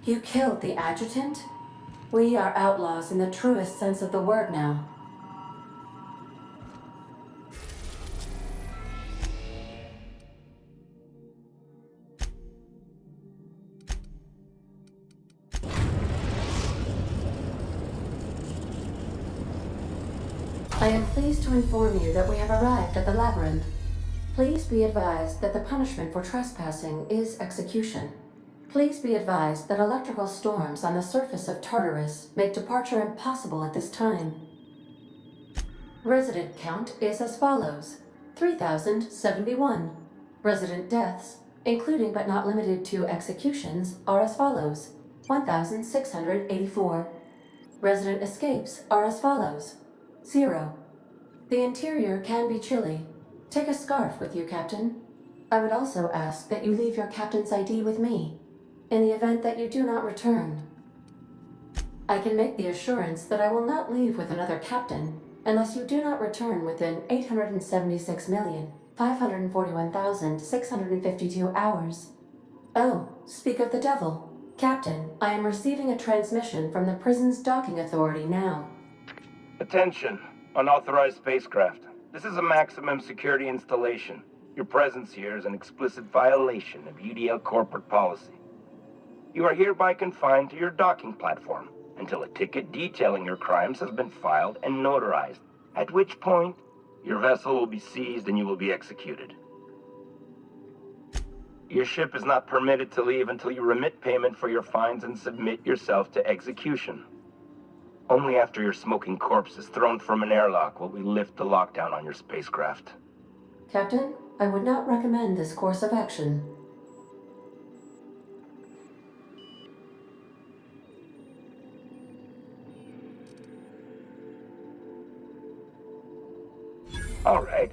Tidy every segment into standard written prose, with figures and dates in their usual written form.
You killed the adjutant? We are outlaws in the truest sense of the word now. I am pleased to inform you that we have arrived at the labyrinth. Please be advised that the punishment for trespassing is execution. Please be advised that electrical storms on the surface of Tartarus make departure impossible at this time. Resident count is as follows: 3,071. Resident deaths, including but not limited to executions, are as follows: 1,684. Resident escapes are as follows: 0. The interior can be chilly. Take a scarf with you, Captain. I would also ask that you leave your captain's ID with me, in the event that you do not return. I can make the assurance that I will not leave with another captain unless you do not return within 876,541,652 hours. Oh, speak of the devil. Captain, I am receiving a transmission from the prison's docking authority now. Attention, unauthorized spacecraft. This is a maximum security installation. Your presence here is an explicit violation of UDL corporate policy. You are hereby confined to your docking platform until a ticket detailing your crimes has been filed and notarized, at which point your vessel will be seized and you will be executed. Your ship is not permitted to leave until you remit payment for your fines and submit yourself to execution. Only after your smoking corpse is thrown from an airlock will we lift the lockdown on your spacecraft. Captain, I would not recommend this course of action. All right.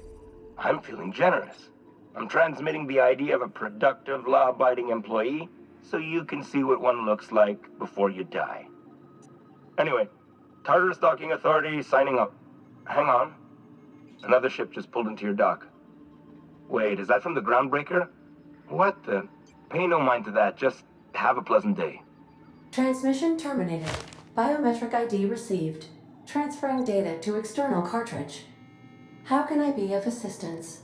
I'm feeling generous. I'm transmitting the ID of a productive, law-abiding employee so you can see what one looks like before you die. Anyway, Tartarus Docking Authority signing up. Hang on. Another ship just pulled into your dock. Wait, is that from the Groundbreaker? What the? Pay no mind to that. Just have a pleasant day. Transmission terminated. Biometric ID received. Transferring data to external cartridge. How can I be of assistance?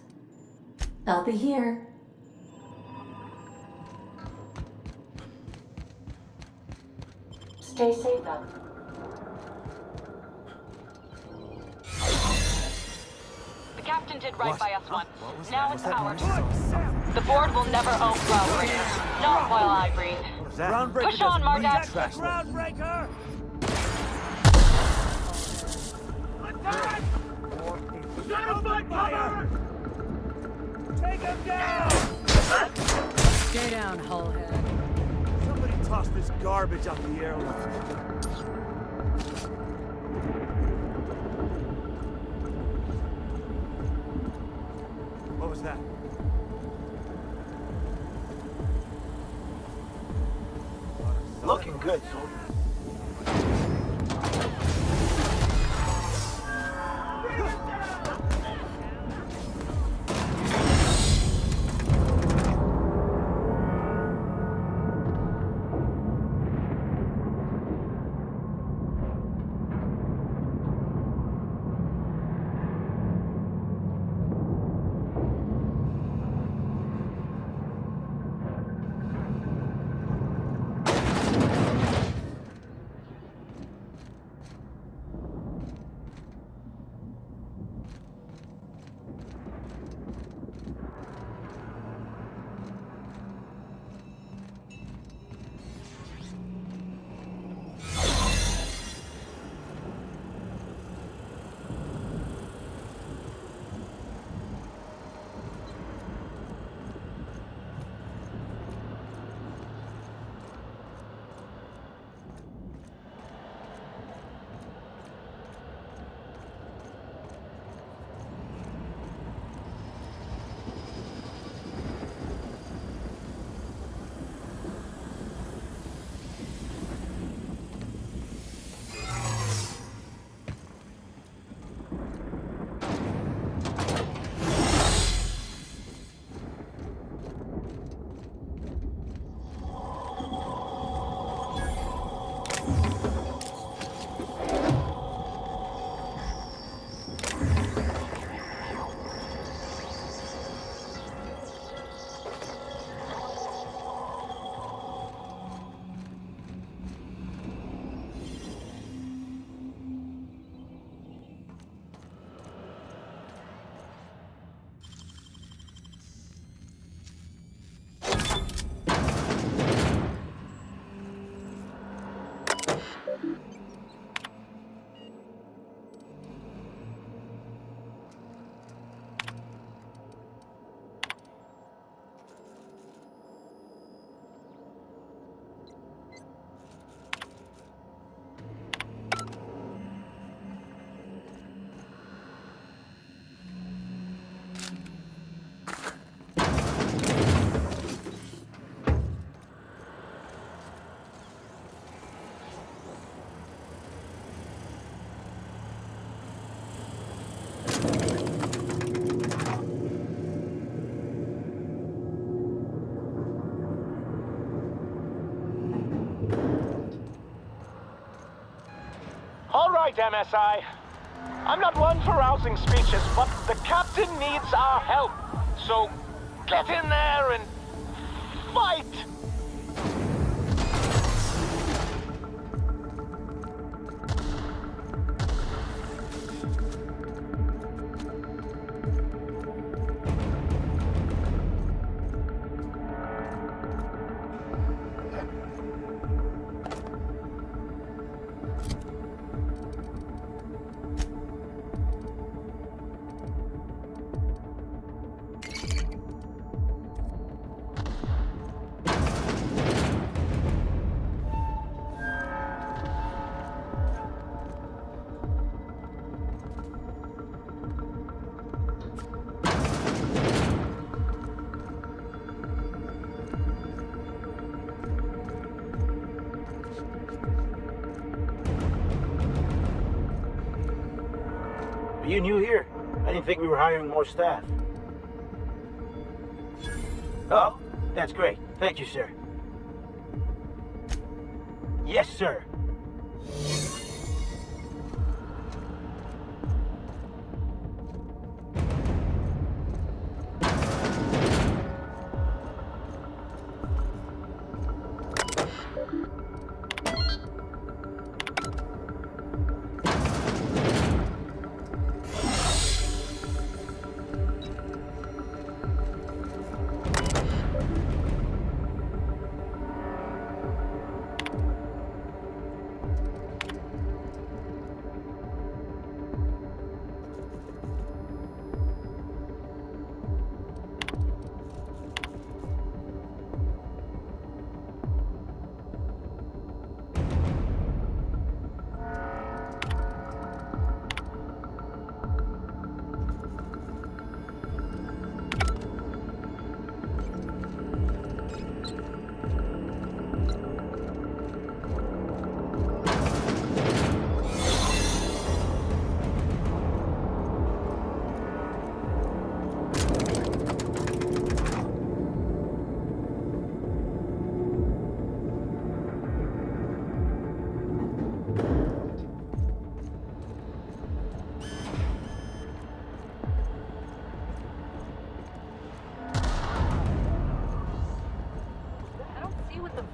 I'll be here. Stay safe, though. The captain did right by us once. Now it's ours. The board will never own Groundbreaker. Not while I breathe. Push on, Mardak. Groundbreaker! Attack! Fire! Take him down! Stay down, hullhead. Somebody toss this garbage up the airlock. What was that? Looking good, soldier. right, MSI. I'm not one for rousing speeches, but the captain needs our help. So, get in there and fight! Are you new here? I didn't think we were hiring more staff. Oh, that's great. Thank you, sir. Yes, sir.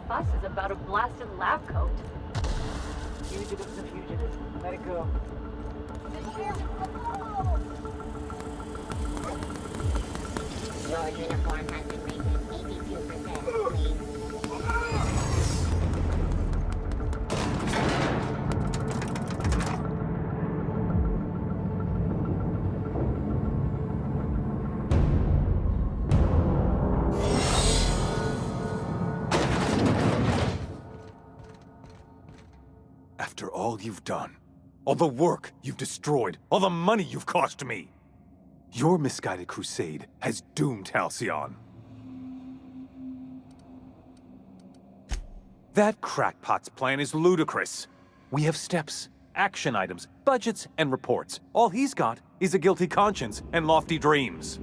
fuss is about a blasted lab coat. Fugitive's a fugitive. Let it go. Your uniform has been rated 82%, please. After all you've done, all the work you've destroyed, all the money you've cost me, your misguided crusade has doomed Halcyon. That crackpot's plan is ludicrous. We have steps, action items, budgets, and reports. All he's got is a guilty conscience and lofty dreams.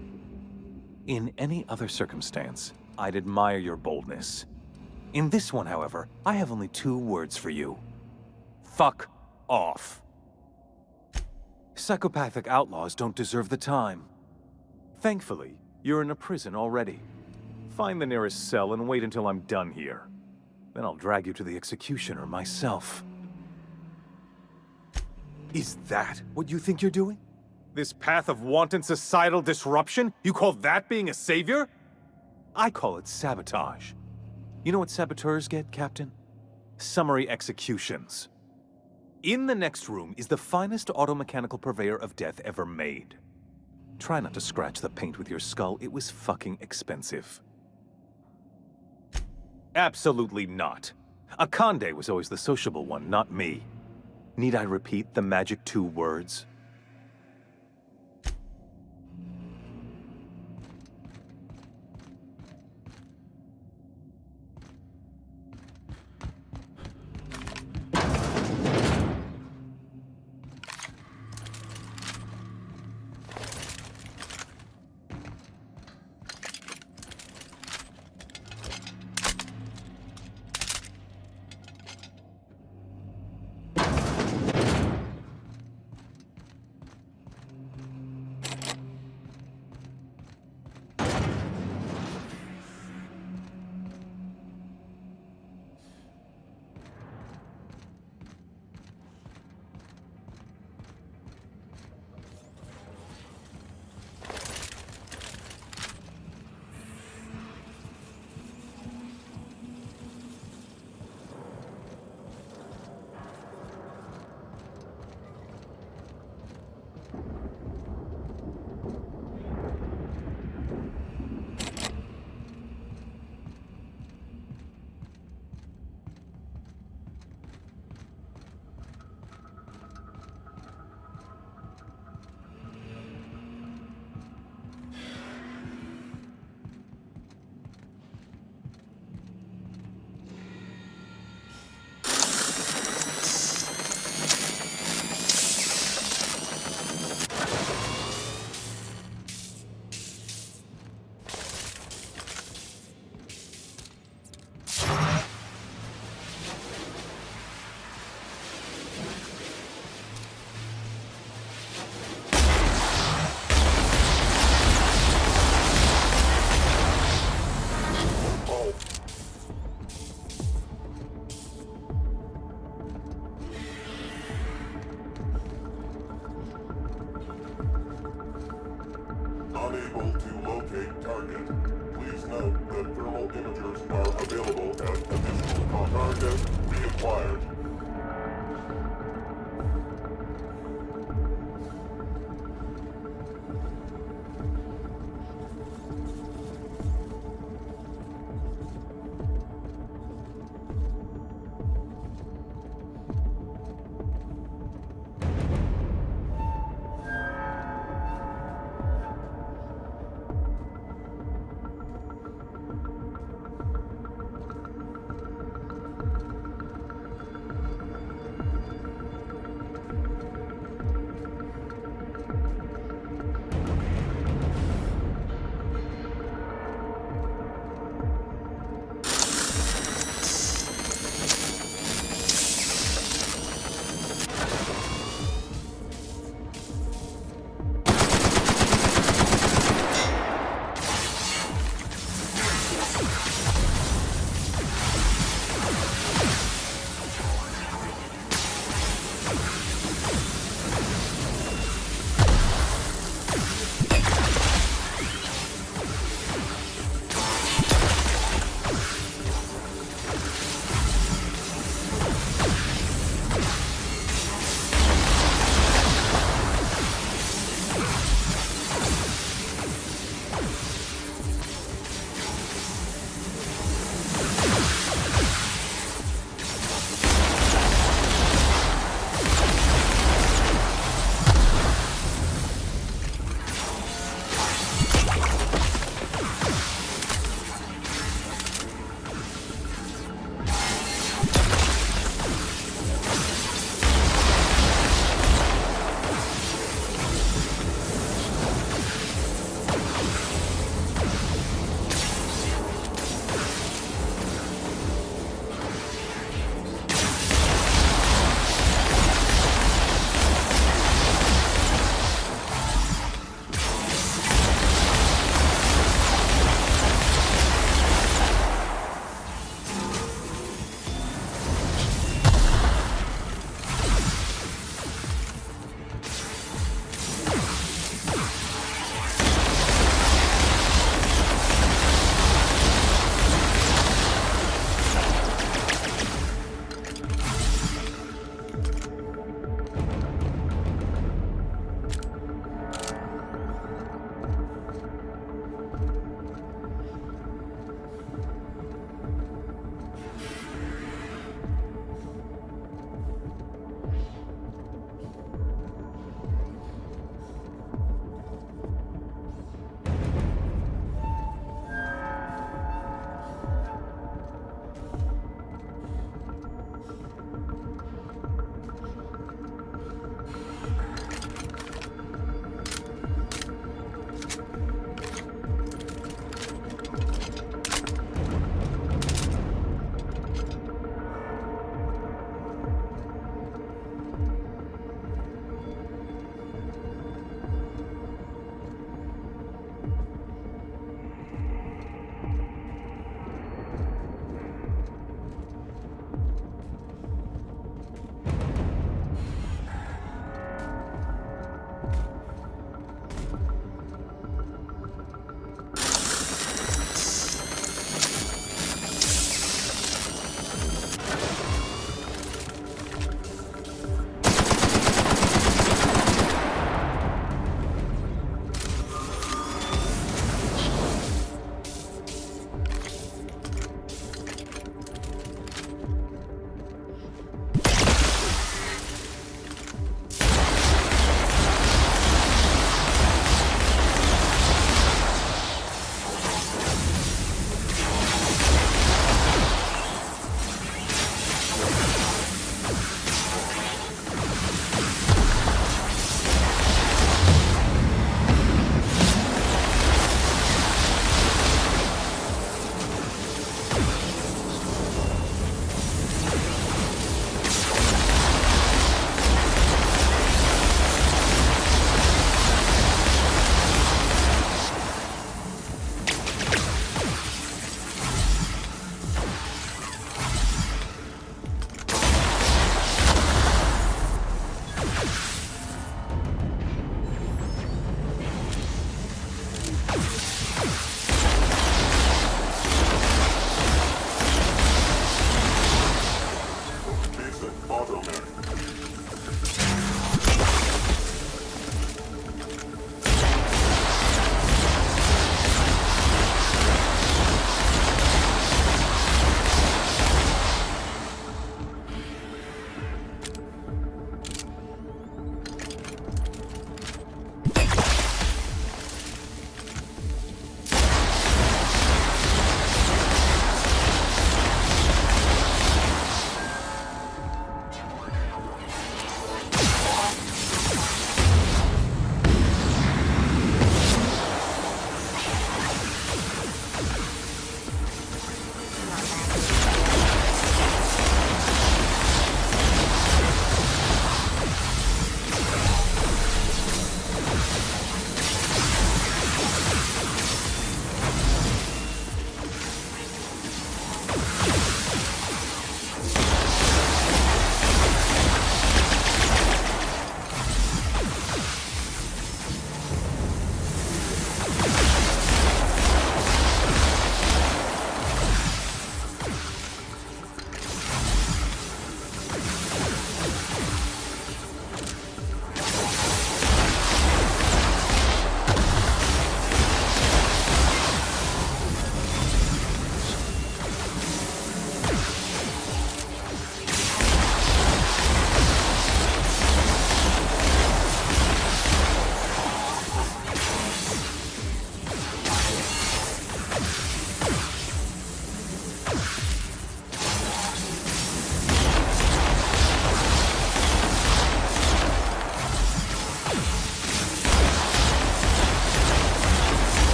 In any other circumstance, I'd admire your boldness. In this one, however, I have only 2 words for you. Fuck off. Psychopathic outlaws don't deserve the time. Thankfully, you're in a prison already. Find the nearest cell and wait until I'm done here. Then I'll drag you to the executioner myself. Is that what you think you're doing? This path of wanton societal disruption? You call that being a savior? I call it sabotage. You know what saboteurs get, Captain? Summary executions. In the next room is the finest automechanical purveyor of death ever made. Try not to scratch the paint with your skull. It was fucking expensive. Absolutely not. Akande was always the sociable one, not me. Need I repeat the magic 2 words? unable to locate target. Please note that thermal imagers are available at additional cost. Target reacquired.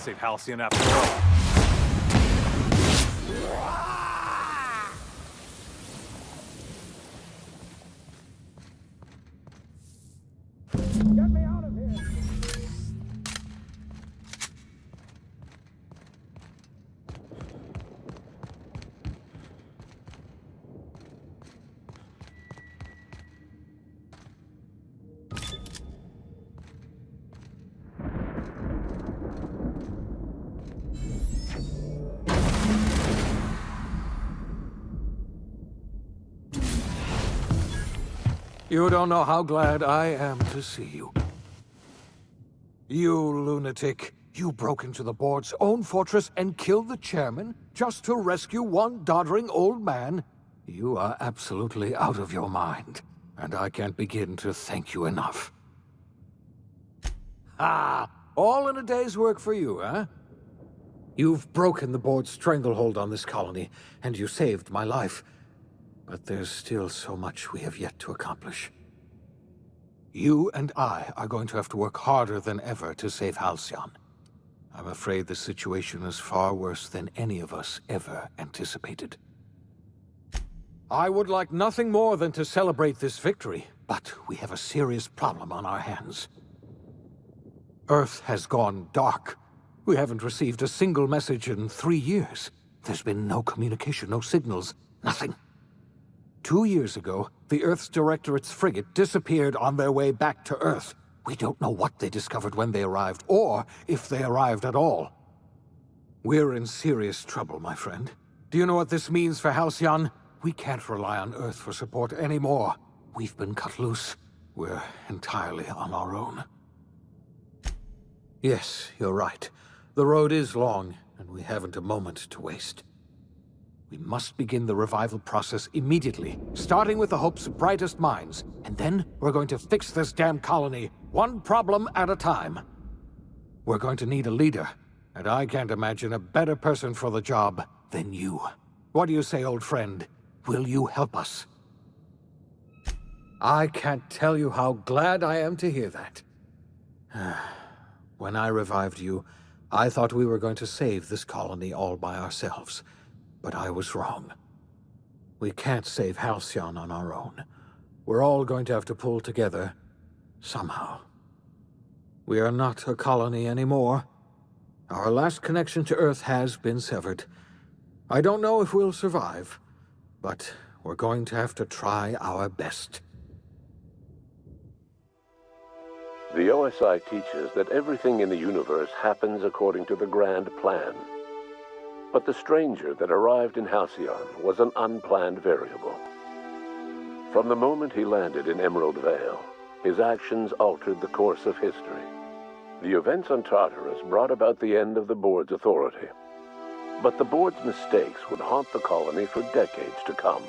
save Halcyon after all. Get me out of here! You don't know how glad I am to see you. You lunatic. You broke into the board's own fortress and killed the chairman just to rescue one doddering old man? You are absolutely out of your mind, and I can't begin to thank you enough. Ah, all in a day's work for you, huh? You've broken the board's stranglehold on this colony, and you saved my life. But there's still so much we have yet to accomplish. You and I are going to have to work harder than ever to save Halcyon. I'm afraid the situation is far worse than any of us ever anticipated. I would like nothing more than to celebrate this victory, but we have a serious problem on our hands. Earth has gone dark. We haven't received a single message in 3 years. There's been no communication, no signals, nothing. 2 years ago, the Earth's Directorate's frigate disappeared on their way back to Earth. We don't know what they discovered when they arrived, or if they arrived at all. We're in serious trouble, my friend. Do you know what this means for Halcyon? We can't rely on Earth for support anymore. We've been cut loose. We're entirely on our own. Yes, you're right. The road is long, and we haven't a moment to waste. We must begin the revival process immediately, starting with the Hope's brightest minds, and then we're going to fix this damn colony, one problem at a time. We're going to need a leader, and I can't imagine a better person for the job than you. What do you say, old friend? Will you help us? I can't tell you how glad I am to hear that. When I revived you, I thought we were going to save this colony all by ourselves. But I was wrong. We can't save Halcyon on our own. We're all going to have to pull together, somehow. We are not a colony anymore. Our last connection to Earth has been severed. I don't know if we'll survive, but we're going to have to try our best. The OSI teaches that everything in the universe happens according to the grand plan. But the stranger that arrived in Halcyon was an unplanned variable. From the moment he landed in Emerald Vale, his actions altered the course of history. The events on Tartarus brought about the end of the board's authority. But the board's mistakes would haunt the colony for decades to come.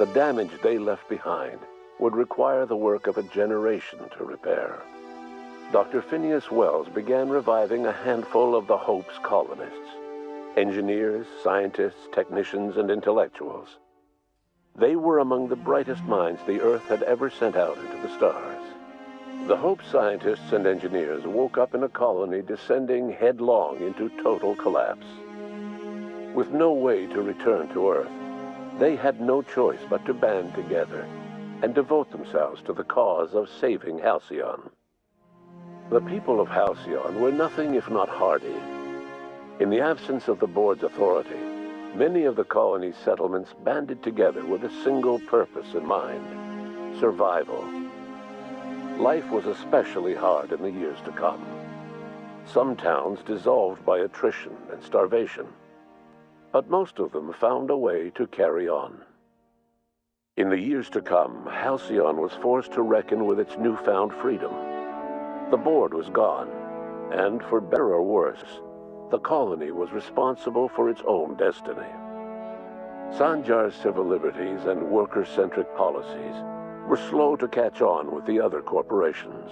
The damage they left behind would require the work of a generation to repair. Dr. Phineas Wells began reviving a handful of the Hope's colonists. Engineers, scientists, technicians, and intellectuals. They were among the brightest minds the Earth had ever sent out into the stars. The Hope scientists and engineers woke up in a colony descending headlong into total collapse. With no way to return to Earth, they had no choice but to band together and devote themselves to the cause of saving Halcyon. The people of Halcyon were nothing if not hardy. In the absence of the board's authority, many of the colony's settlements banded together with a single purpose in mind: survival. Life was especially hard in the years to come. Some towns dissolved by attrition and starvation, but most of them found a way to carry on. In the years to come, Halcyon was forced to reckon with its newfound freedom. The board was gone, and for better or worse, the colony was responsible for its own destiny. Sanjar's civil liberties and worker-centric policies were slow to catch on with the other corporations.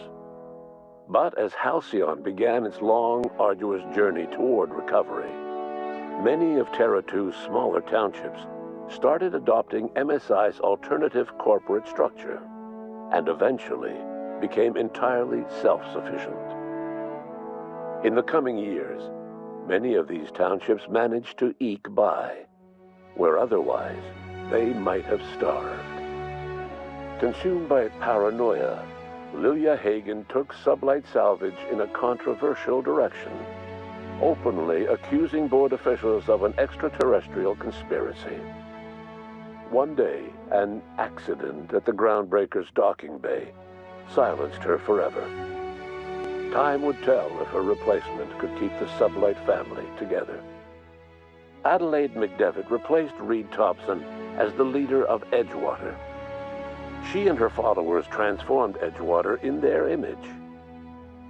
But as Halcyon began its long, arduous journey toward recovery, many of Terra 2's smaller townships started adopting MSI's alternative corporate structure, and eventually became entirely self-sufficient. In the coming years, many of these townships managed to eke by, where otherwise they might have starved. Consumed by paranoia, Lilia Hagen took Sublight Salvage in a controversial direction, openly accusing board officials of an extraterrestrial conspiracy. One day, an accident at the Groundbreaker's docking bay silenced her forever. Time would tell if her replacement could keep the Sublight family together. Adelaide McDevitt replaced Reed Thompson as the leader of Edgewater. She and her followers transformed Edgewater in their image.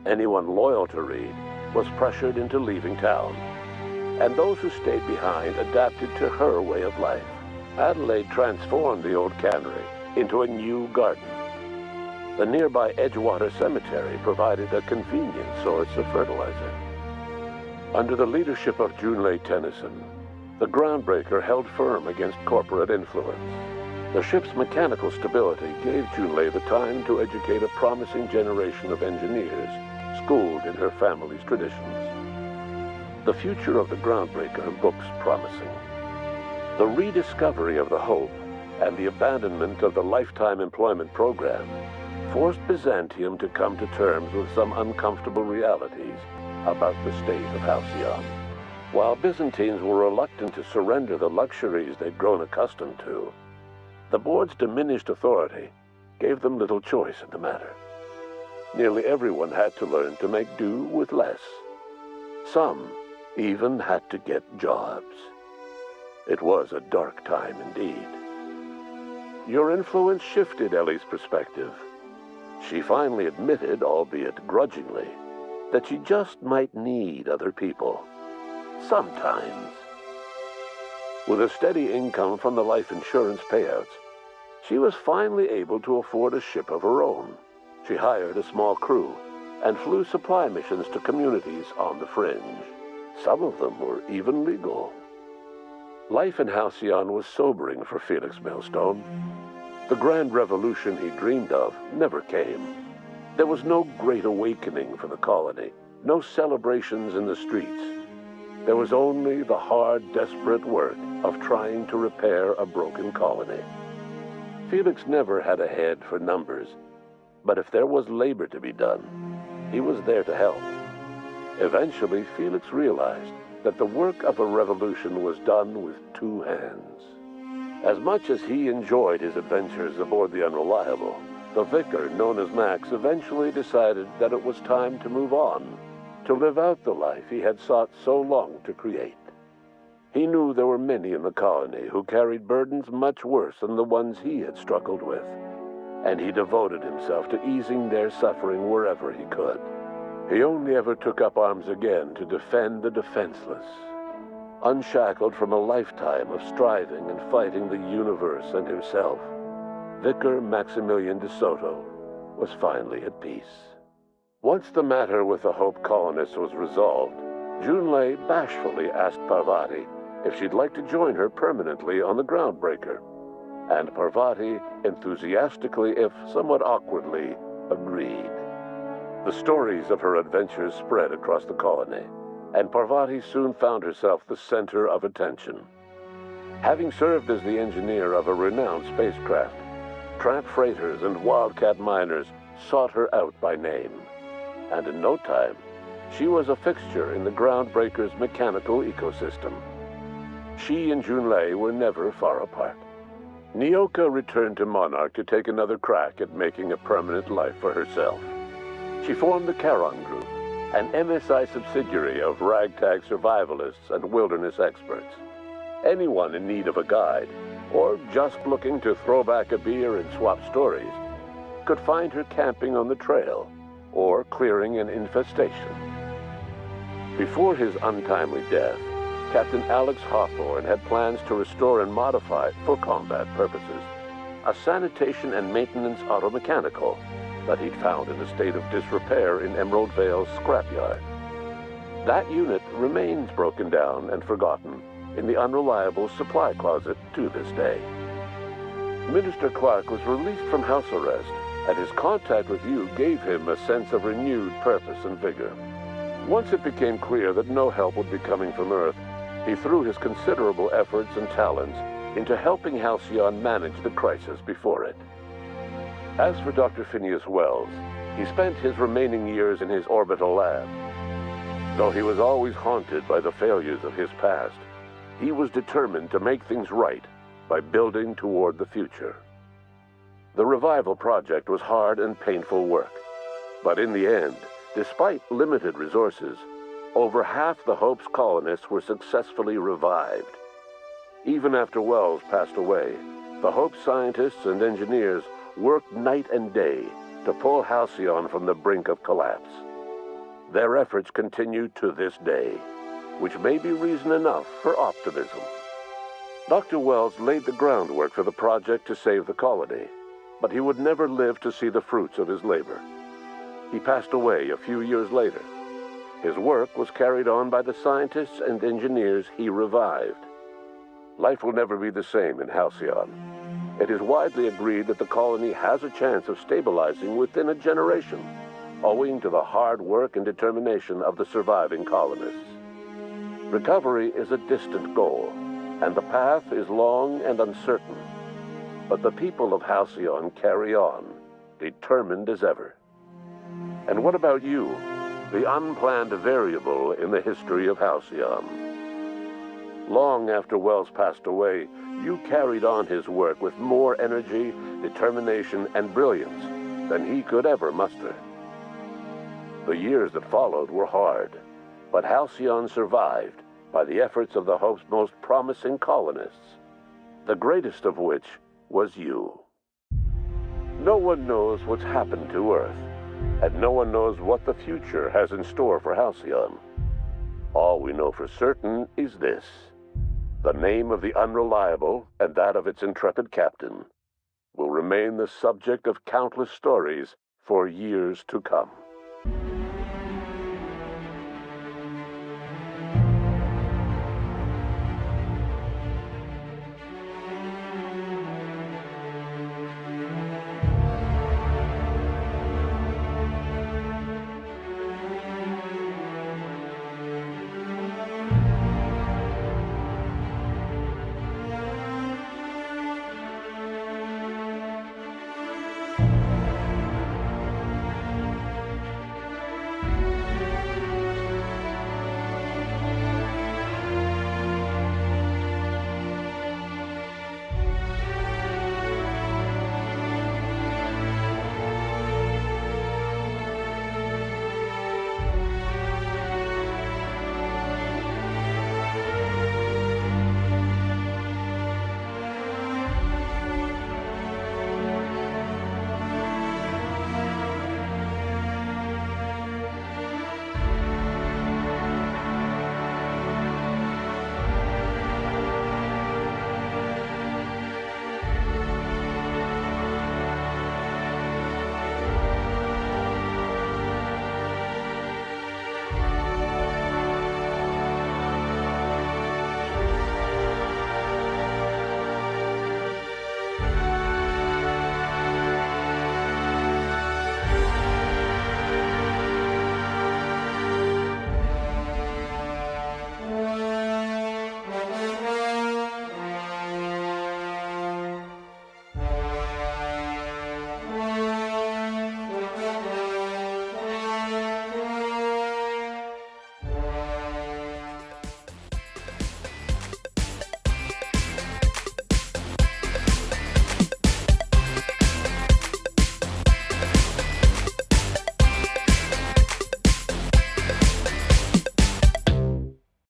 Anyone loyal to Reed was pressured into leaving town, and those who stayed behind adapted to her way of life. Adelaide transformed the old cannery into a new garden. The nearby Edgewater Cemetery provided a convenient source of fertilizer. Under the leadership of Junlei Tennyson, the Groundbreaker held firm against corporate influence. The ship's mechanical stability gave Junlei the time to educate a promising generation of engineers schooled in her family's traditions. The future of the Groundbreaker looks promising. The rediscovery of the Hope and the abandonment of the lifetime employment program forced Byzantium to come to terms with some uncomfortable realities about the state of Halcyon. While Byzantines were reluctant to surrender the luxuries they'd grown accustomed to, the board's diminished authority gave them little choice in the matter. Nearly everyone had to learn to make do with less. Some even had to get jobs. It was a dark time indeed. Your influence shifted Ellie's perspective. She finally admitted, albeit grudgingly, that she just might need other people. Sometimes. With a steady income from the life insurance payouts, she was finally able to afford a ship of her own. She hired a small crew and flew supply missions to communities on the fringe. Some of them were even legal. Life in Halcyon was sobering for Felix Millstone. The grand revolution he dreamed of never came. There was no great awakening for the colony, no celebrations in the streets. There was only the hard, desperate work of trying to repair a broken colony. Felix never had a head for numbers, but if there was labor to be done, he was there to help. Eventually, Felix realized that the work of a revolution was done with two hands. As much as he enjoyed his adventures aboard the Unreliable, the vicar, known as Max, eventually decided that it was time to move on, to live out the life he had sought so long to create. He knew there were many in the colony who carried burdens much worse than the ones he had struggled with, and he devoted himself to easing their suffering wherever he could. He only ever took up arms again to defend the defenseless. Unshackled from a lifetime of striving and fighting the universe and himself, Vicar Maximilian de Soto was finally at peace. Once the matter with the Hope colonists was resolved, Junlei bashfully asked Parvati if she'd like to join her permanently on the Groundbreaker, and Parvati enthusiastically, if somewhat awkwardly, agreed. The stories of her adventures spread across the colony, and Parvati soon found herself the center of attention. Having served as the engineer of a renowned spacecraft, tramp freighters and wildcat miners sought her out by name, and in no time, she was a fixture in the Groundbreaker's mechanical ecosystem. She and Junlei were never far apart. Nyoka returned to Monarch to take another crack at making a permanent life for herself. She formed the Charon Group, an MSI subsidiary of ragtag survivalists and wilderness experts. Anyone in need of a guide, or just looking to throw back a beer and swap stories, could find her camping on the trail, or clearing an infestation. Before his untimely death, Captain Alex Hawthorne had plans to restore and modify, for combat purposes, a sanitation and maintenance automechanical that he'd found in a state of disrepair in Emerald Vale's scrapyard. That unit remains broken down and forgotten in the Unreliable supply closet to this day. Minister Clark was released from house arrest, and his contact with you gave him a sense of renewed purpose and vigor. Once it became clear that no help would be coming from Earth, he threw his considerable efforts and talents into helping Halcyon manage the crisis before it. As for Dr. Phineas Wells, he spent his remaining years in his orbital lab. Though he was always haunted by the failures of his past, he was determined to make things right by building toward the future. The revival project was hard and painful work, but in the end, despite limited resources, over half the Hope's colonists were successfully revived. Even after Wells passed away, the Hope scientists and engineers worked night and day to pull Halcyon from the brink of collapse. Their efforts continue to this day, which may be reason enough for optimism. Dr. Wells laid the groundwork for the project to save the colony, but he would never live to see the fruits of his labor. He passed away a few years later. His work was carried on by the scientists and engineers he revived. Life will never be the same in Halcyon. It is widely agreed that the colony has a chance of stabilizing within a generation, owing to the hard work and determination of the surviving colonists. Recovery is a distant goal, and the path is long and uncertain. But the people of Halcyon carry on, determined as ever. And what about you, the unplanned variable in the history of Halcyon? Long after Wells passed away, you carried on his work with more energy, determination, and brilliance than he could ever muster. The years that followed were hard, but Halcyon survived by the efforts of the Hope's most promising colonists, the greatest of which was you. No one knows what's happened to Earth, and no one knows what the future has in store for Halcyon. All we know for certain is this: the name of the Unreliable and that of its intrepid captain will remain the subject of countless stories for years to come.